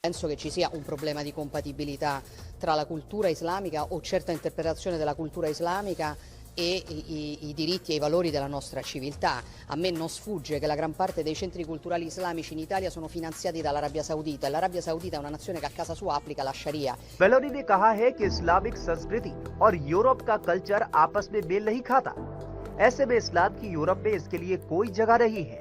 Penso che ci sia un problema di compatibilità tra la cultura islamica o certa interpretazione della cultura islamica e i diritti e i valori della nostra civiltà. A me non sfugge che la gran parte dei centri culturali islamici in Italia sono finanziati dall'Arabia Saudita e l'Arabia Saudita è una nazione che a casa sua applica la Sharia. बेलोनी ने कहा है कि Islamic संस्कृति और Europe का culture आपस में mail नहीं खाता। ऐसे में इस्लाम की यूरोप में इसके लिए कोई जगह नहीं है।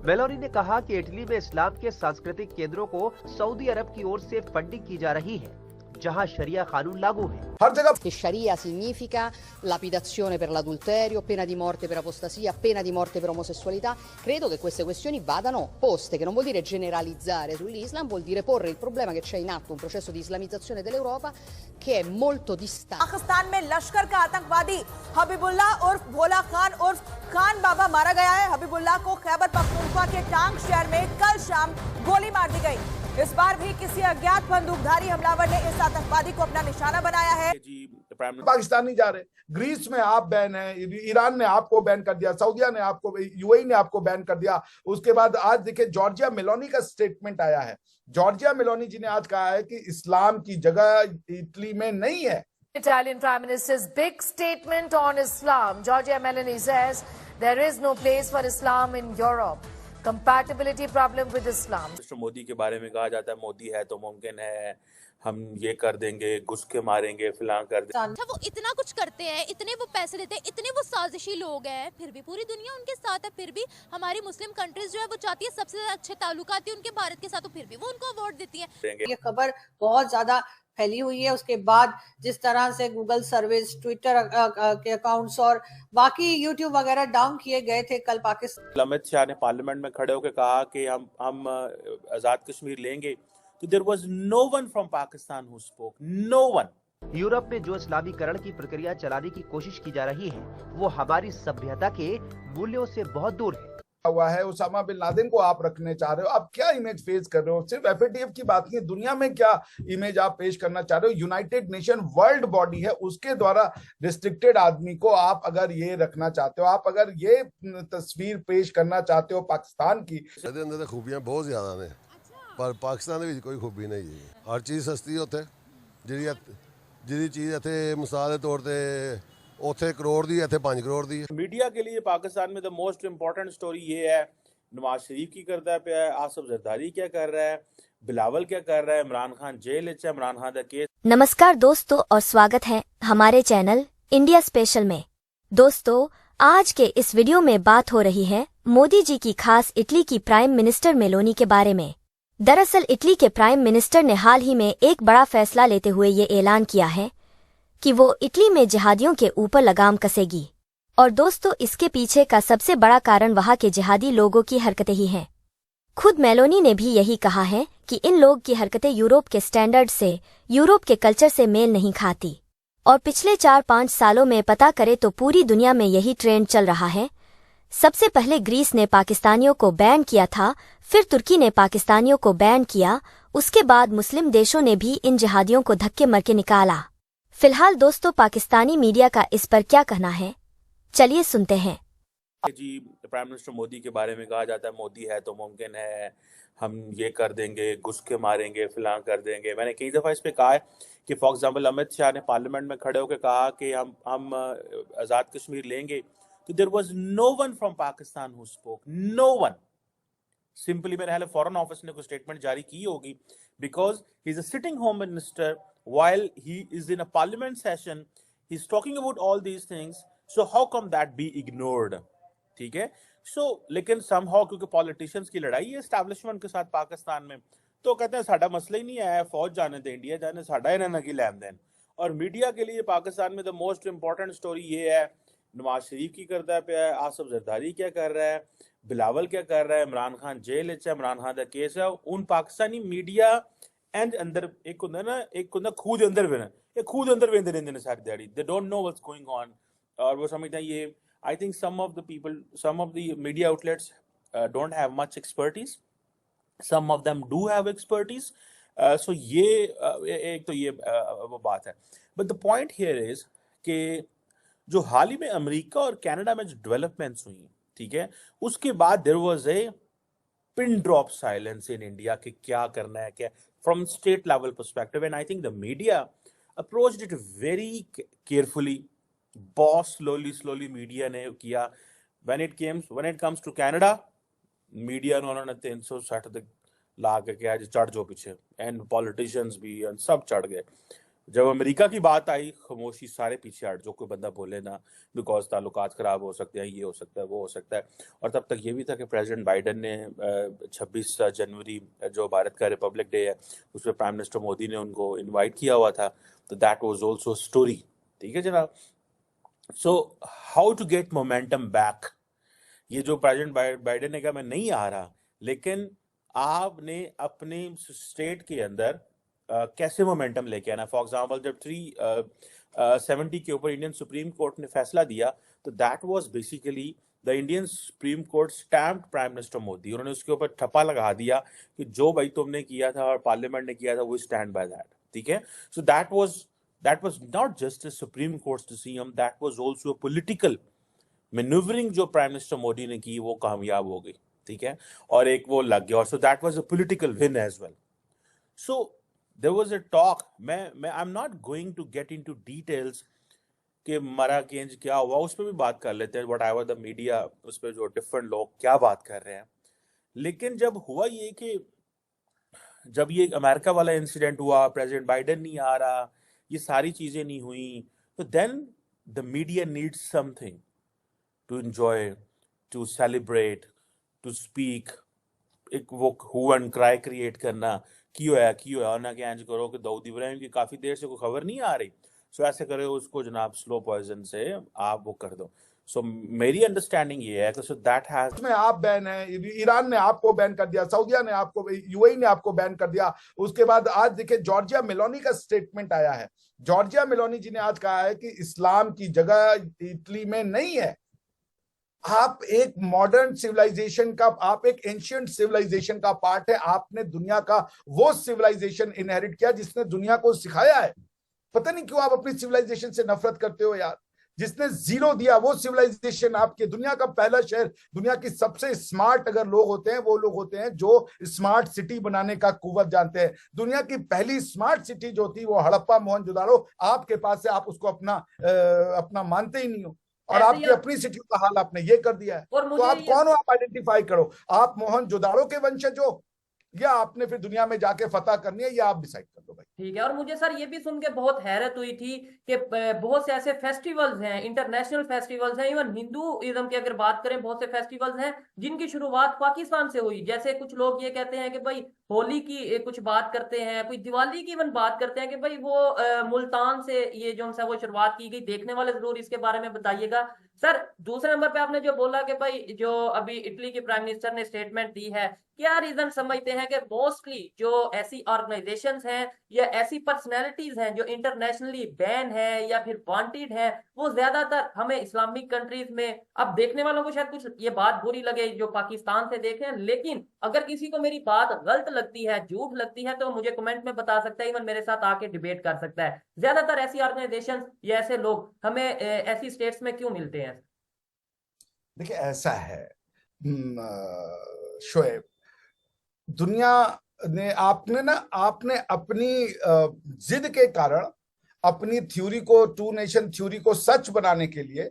बेलोनी ने कहा कि इटली में इस्लाम के सांस्कृतिक केंद्रों को सऊदी अरब की ओर से फंडिंग की जा रही है, जहां शरिया कानून लागू है। हर जगह che Sharia significa lapidazione per l'adulterio, pena di morte per apostasia, pena di morte per omosessualità. Credo che queste questioni vadano poste, che non vuol dire generalizzare sull'Islam, vuol dire porre il problema che c'è in atto un processo di islamizzazione dell'Europa che è molto distante. Pakistan में लश्कर का आतंकवादी हबीबुल्लाह उर्फ भोला खान उर्फ खान बाबा मारा गया है। हबीबुल्लाह को खैबर पख्तूनख्वा के टांग शहर में कल शाम गोली मार दी गई। इस बार भी किसी अज्ञात बंदूकधारी हमलावर ने इस आतंकवादी को अपना निशाना बनाया है। पाकिस्तान नहीं जा रहे, ग्रीस में आप बैन है, ईरान ने आपको बैन कर दिया, सऊदिया ने आपको, यूएई ने आपको बैन कर दिया। उसके बाद आज देखिए जॉर्जिया मेलोनी का स्टेटमेंट आया है। जॉर्जिया मेलोनी जी ने आज कहा है कि इस्लाम की जगह इटली में नहीं है। Italian Prime Minister's big statement on Islam. Giorgia Meloni says there is no place for Islam in Europe. Compatibility problem with Islam. Mister Modi के बारे में कहा जाता है मोदी है तो मुमकिन है हम ये कर देंगे, घुस के मारेंगे, फिलहाल कर देंगे। अच्छा वो इतना कुछ करते हैं, इतने वो पैसे देते हैं, इतने वो साजिशी लोग हैं, फिर भी पूरी दुनिया उनके साथ है। फिर भी हमारी मुस्लिम कंट्रीज जो है वो चाहती है सबसे ज्यादा अच्छे ताल्लुकात उनके भारत के साथ, तो फिर भी वो उनको अवार्ड देती है। ये खबर बहुत ज्यादा फैली हुई है। उसके बाद जिस तरह से गूगल सर्विस, ट्विटर के अकाउंट्स और बाकी यूट्यूब वगैरह डाउन किए गए थे कल पाकिस्तान। अमित शाह ने पार्लियामेंट में खड़े होकर कहा कि हम आजाद कश्मीर लेंगे, तो there was no one from Pakistan who spoke, no one. Europe में जो इस्लामीकरण की प्रक्रिया चलाने की कोशिश की जा रही है वो हमारी सभ्यता के मूल्यों से बहुत दूर है। हुआ है उसामा बिन लादेन को आप रखने चाह रहे हो, आप क्या इमेज फेस कर रहे हो? सिर्फ एफएटीएफ की बात नहीं, दुनिया में क्या इमेज आप पेश करना चाह रहे हो? यूनाइटेड नेशन वर्ल्ड बॉडी है, उसके द्वारा रिस्ट्रिक्टेड आदमी को आप अगर ये रखना चाहते हो, आप अगर ये तस्वीर पेश करना चाहते हो पाकिस्तान की। अंदर खूबियां बहुत ज्यादा ने पर पाकिस्तान में कोई खूबी नहीं है। हर चीज सस्ती होते जी चीज इतने मिसाल के तौर पर उथे करोड़ दी, इथे 5 करोड़ दी है। मीडिया के लिए पाकिस्तान में द मोस्ट इम्पोर्टेंट स्टोरी ये है नवाज शरीफ की करता पे है, आसिफ जरदारी क्या कर रहा है, बिलावल क्या कर रहा है, इमरान खान जेल है, इमरान खान का केस। नमस्कार दोस्तों और स्वागत है हमारे चैनल इंडिया स्पेशल में। दोस्तों आज के इस वीडियो में बात हो रही है मोदी जी की खास इटली की प्राइम मिनिस्टर मेलोनी के बारे में। दरअसल इटली के प्राइम मिनिस्टर ने हाल ही में एक बड़ा फैसला लेते हुए ये ऐलान किया है कि वो इटली में जिहादियों के ऊपर लगाम कसेगी। और दोस्तों इसके पीछे का सबसे बड़ा कारण वहाँ के जिहादी लोगों की हरकतें ही हैं। खुद मेलोनी ने भी यही कहा है कि इन लोग की हरकतें यूरोप के स्टैंडर्ड से, यूरोप के कल्चर से मेल नहीं खाती। और पिछले 4-5 सालों में पता करे तो पूरी दुनिया में यही ट्रेंड चल रहा है। सबसे पहले ग्रीस ने पाकिस्तानियों को बैन किया था, फिर तुर्की ने पाकिस्तानियों को बैन किया, उसके बाद मुस्लिम देशों ने भी इन जिहादियों को धक्के मर के निकाला। फिलहाल दोस्तों पाकिस्तानी मीडिया का इस पर क्या कहना है, चलिए सुनते हैं। जी प्राइम मिनिस्टर मोदी के बारे में कहा जाता है मोदी है तो मुमकिन है हम ये कर देंगे, घुस के मारेंगे, फिलहाल कर देंगे। मैंने कई दफा इस पे कहा है कि फॉर एग्जांपल अमित शाह ने पार्लियामेंट में खड़े होकर कहा कि हम आजाद कश्मीर लेंगे, तो there was no one from Pakistan who spoke, no one. Simply मेरे ख्याल फॉरेन ऑफिस ने कोई स्टेटमेंट जारी की होगी, because he is a sitting home minister while he is in a parliament session, he's talking about all these things, so how come that be ignored? ठीक है, so लेकिन somehow क्योंकि politicians की लड़ाई है establishment के साथ पाकिस्तान में, तो कहते हैं साड़ा मसला ही नहीं है, फौज जाने दे, इंडिया जाने, साड़ा इन्हें की लेन देन। और मीडिया के लिए पाकिस्तान में द मोस्ट इम्पोर्टेंट स्टोरी ये है नवाज शरीफ की करता पे है, आसिफ जरदारी क्या कर रहा है, बिलावल क्या कर रहा है, इमरान खान जेल है, इमरान खान का केस है। उन पाकिस्तानी मीडिया एंड अंदर एक होंदा ना, एक होंदा खूह दे अंदर वेना, ये खूह दे अंदर वेंदे रहंदे ने सारी दिहाड़ी, they don't know what's going on. और वो समझते हैं ये, I think some of the people, some of the media outlets don't have much expertise, some of them do have expertise. So ये एक तो ये वो बात है। But the point here is कि जो हाल ही में अमेरिका और कनाडा में जो डेवलपमेंट्स हुई, ठीक है, उसके बाद there was a pin drop silence in India कि क्या करना है, क्या from state level perspective. And I think the media approached it very carefully. बहुत स्लोली मीडिया ने किया. when it comes to Canada, media ने उन्होंने 360 तक ला के आज चढ़ जो पीछे, एंड पॉलिटिशियंस भी एंड सब चढ़ गए. जब अमेरिका की बात आई, खामोशी, सारे पीछे हट, जो कोई बंदा बोले ना, बिकॉज ताल्लुकात खराब हो सकते हैं, ये हो सकता है, वो हो सकता है. और तब तक ये भी था कि प्रेसिडेंट बाइडन ने 26 जनवरी जो भारत का रिपब्लिक डे है, उसमें प्राइम मिनिस्टर मोदी ने उनको इनवाइट किया हुआ था. तो दैट वाज आल्सो स्टोरी. ठीक है जनाब. So how to get momentum back. ये जो प्रेसिडेंट बाइडन ने कहा मैं नहीं आ रहा, लेकिन आपने अपने स्टेट के अंदर कैसे मोमेंटम लेके आना. फॉर एग्जांपल जब 370 के ऊपर इंडियन सुप्रीम कोर्ट ने फैसला दिया, तो that was basically the Indian supreme court stamped prime minister Modi. उन्होंने उसके ऊपर ठप्पा लगा दिया कि जो भाई तुमने किया था और पार्लियामेंट ने किया था, वो स्टैंड बाय दैट. ठीक है. सो that was not just a supreme court decision, that was also a political manoeuvring जो प्राइम मिनिस्टर मोदी ने की, वो कामयाब हो गई. ठीक है. और एक वो लग गया. और so that was a political win as well. So there was a talk. मैं I am not going to get into details कि मरा केंज क्या हुआ, उस पर भी बात कर लेते हैं. व्हाट एवर द मीडिया, उस पर जो डिफरेंट लोग क्या बात कर रहे हैं. लेकिन जब हुआ ये कि जब ये अमेरिका वाला इंसिडेंट हुआ, प्रेसिडेंट बाइडन नहीं आ रहा, ये सारी चीजें नहीं हुई, तो then the media needs something to enjoy, to celebrate, to speak. एक वो hue and cry create करना, क्यों है और ना कि इंज करो कि दाऊद इब्राहिम की काफी देर से कोई खबर नहीं आ रही, सो ऐसे करो उसको जनाब स्लो पॉइजन से आप वो कर दो. सो मेरी अंडरस्टैंडिंग ये है कि सो दैट हैज, उसमें आप बैन है, ईरान ने आपको बैन कर दिया, सऊदिया ने आपको, यूएई ने आपको बैन कर दिया. उसके बाद आज देखिए जॉर्जिया मेलोनी का स्टेटमेंट आया है. जॉर्जिया मेलोनी जी ने आज कहा है कि इस्लाम की जगह इटली में नहीं है. आप एक मॉडर्न सिविलाइजेशन का, आप एक एंशिएंट सिविलाइजेशन का पार्ट है. आपने दुनिया का वो सिविलाइजेशन इनहेरिट किया जिसने दुनिया को सिखाया है. पता नहीं क्यों आप अपनी सिविलाइजेशन से नफरत करते हो यार. जिसने जीरो दिया वो सिविलाइजेशन आपके, दुनिया का पहला शहर, दुनिया की सबसे स्मार्ट अगर लोग होते हैं, वो लोग होते हैं जो स्मार्ट सिटी बनाने का कुव्वत जानते हैं. दुनिया की पहली स्मार्ट सिटी जो थी वो हड़प्पा मोहनजोदाड़ो आपके पास है. आप उसको अपना मानते ही नहीं हो, और आपकी अपनी सिटी का हाल आपने ये कर दिया है. तो आप कौन हो, आप आइडेंटिफाई करो. आप मोहनजोदाड़ो के वंशज हो या आपने फिर दुनिया में जाके फतह करनी है, या आप डिसाइड कर दो भाई. ठीक है. और मुझे सर ये भी सुन के बहुत हैरत हुई थी कि बहुत से ऐसे फेस्टिवल्स हैं, इंटरनेशनल फेस्टिवल्स हैं, इवन हिंदुइज्म की अगर बात करें, बहुत से फेस्टिवल्स हैं जिनकी शुरुआत पाकिस्तान से हुई. जैसे कुछ लोग ये कहते हैं कि भाई होली की कुछ बात करते हैं, कोई दिवाली की इवन बात करते हैं कि भाई वो मुल्तान से ये जो है वो शुरुआत की गई. देखने वाले जरूर इसके बारे में बताइएगा. सर दूसरे नंबर पे आपने जो बोला कि भाई जो अभी इटली के प्राइम मिनिस्टर ने स्टेटमेंट दी है, क्या रीजन समझते हैं कि मोस्टली जो ऐसी ऑर्गेनाइजेशंस हैं या ऐसी पर्सनैलिटीज हैं जो इंटरनेशनली बैन है या फिर वांटेड है, वो ज्यादातर हमें इस्लामिक कंट्रीज में, अब देखने वालों को शायद कुछ ये बात बुरी लगे जो पाकिस्तान से देखें, लेकिन अगर किसी को मेरी बात गलत लगती है, झूठ लगती है, तो मुझे कमेंट में बता सकता है, इवन मेरे साथ आके डिबेट कर सकता है. ज्यादातर ऐसी ऑर्गेनाइजेशंस या ऐसे लोग हमें ऐसी स्टेट्स में क्यों मिलते हैं? देखिए ऐसा है शोएब, दुनिया ने आपने अपनी जिद के कारण अपनी थ्योरी को, टू नेशन थ्योरी को सच बनाने के लिए